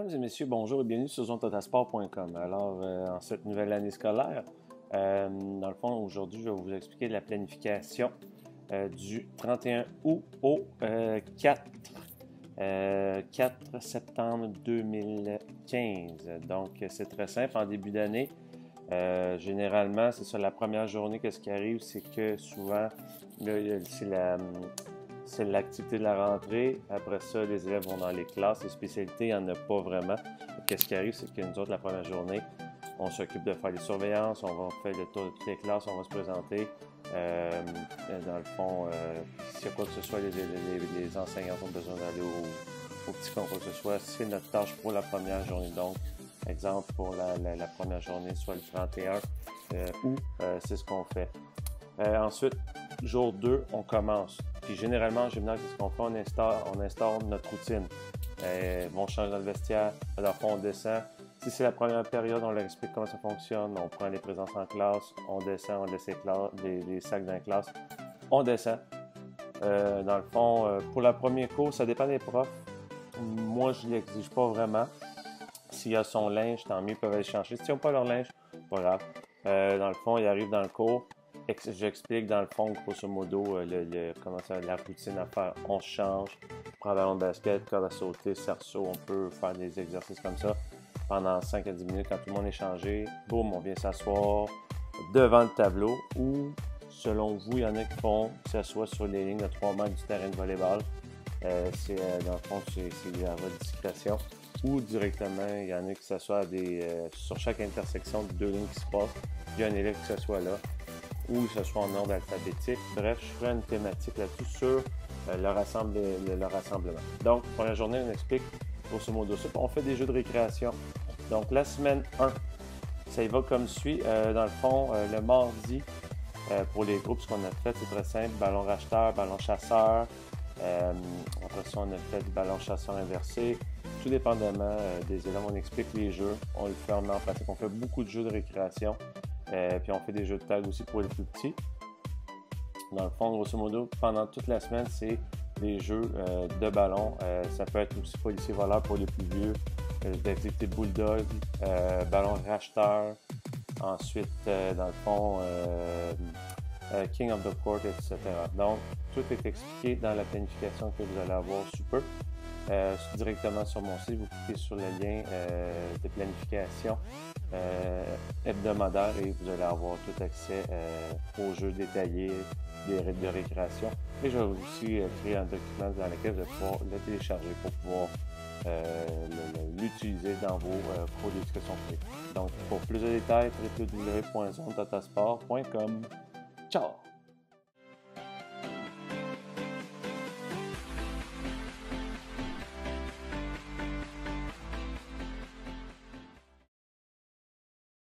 Mesdames et messieurs, bonjour et bienvenue sur zonetotasport.com. Alors, en cette nouvelle année scolaire, dans le fond, aujourd'hui, je vais vous expliquer la planification du 31 août au 4 septembre 2015. Donc, c'est très simple. En début d'année, généralement, c'est ça, la première journée, qu'est-ce qui arrive, c'est que souvent, c'est l'activité de la rentrée. Après ça, les élèves vont dans les classes. Les spécialités, il n'y en a pas vraiment. Qu'est-ce qui arrive, c'est que nous autres, la première journée, on s'occupe de faire les surveillances, on va faire le tour de toutes les classes, on va se présenter. Dans le fond, s'il y a quoi que ce soit, les enseignants ont besoin d'aller au petit concours que ce soit, c'est notre tâche pour la première journée. Donc, exemple, pour la première journée, soit le 31 août, c'est ce qu'on fait. Ensuite, jour 2, on commence. Puis généralement, en gymnase, ce qu'on fait, on instaure notre routine. On change dans le vestiaire, alors on descend. Si c'est la première période, on leur explique comment ça fonctionne. On prend les présences en classe, on descend, on laisse les sacs dans la classe, on descend. Dans le fond, pour le premier cours, ça dépend des profs. Moi, je ne l'exige pas vraiment. S'il y a son linge, tant mieux, ils peuvent aller changer. S'ils n'ont pas leur linge, pas grave. Dans le fond, ils arrivent dans le cours. J'explique dans le fond, grosso modo, comment ça, la routine à faire. On se change, on prend un ballon de basket, corde à sauter, cerceau, on peut faire des exercices comme ça pendant 5 à 10 minutes quand tout le monde est changé. Boum, on vient s'asseoir devant le tableau ou, selon vous, il y en a qui font s'asseoir sur les lignes de 3 mètres du terrain de volleyball. Dans le fond, c'est à votre discrétion. Ou directement, il y en a qui s'assoient sur chaque intersection de 2 lignes qui se passent. Il y a un élève qui s'assoit là, ou que ce soit en ordre alphabétique. Bref, je ferai une thématique là-dessus sur le rassemblement. Donc, première journée, on explique grosso modo ça. On fait des jeux de récréation. Donc, la semaine 1, ça y va comme suit. Dans le fond, le mardi, pour les groupes, ce qu'on a fait, c'est très simple. Ballon racheteur, ballon chasseur. Après ça, on a fait du ballon chasseur inversé. Tout dépendamment des élèves, on explique les jeux. On le fait en pratique. On fait beaucoup de jeux de récréation. Puis on fait des jeux de tag aussi pour les plus petits. Dans le fond, grosso modo, pendant toute la semaine, c'est des jeux de ballon. Ça peut être aussi policier-voleur pour les plus vieux, d'activité bulldog, ballon racheteur. Ensuite, dans le fond, King of the Court, etc. Donc, tout est expliqué dans la planification que vous allez avoir sous peu. Directement sur mon site, vous cliquez sur le lien de planification hebdomadaire et vous allez avoir tout accès aux jeux détaillés des règles de récréation. Et je vais aussi créer un document dans lequel vous allez pouvoir le télécharger pour pouvoir l'utiliser dans vos cours d'éducation physique. Donc, pour plus de détails, www.zonetotasport.com. Ciao!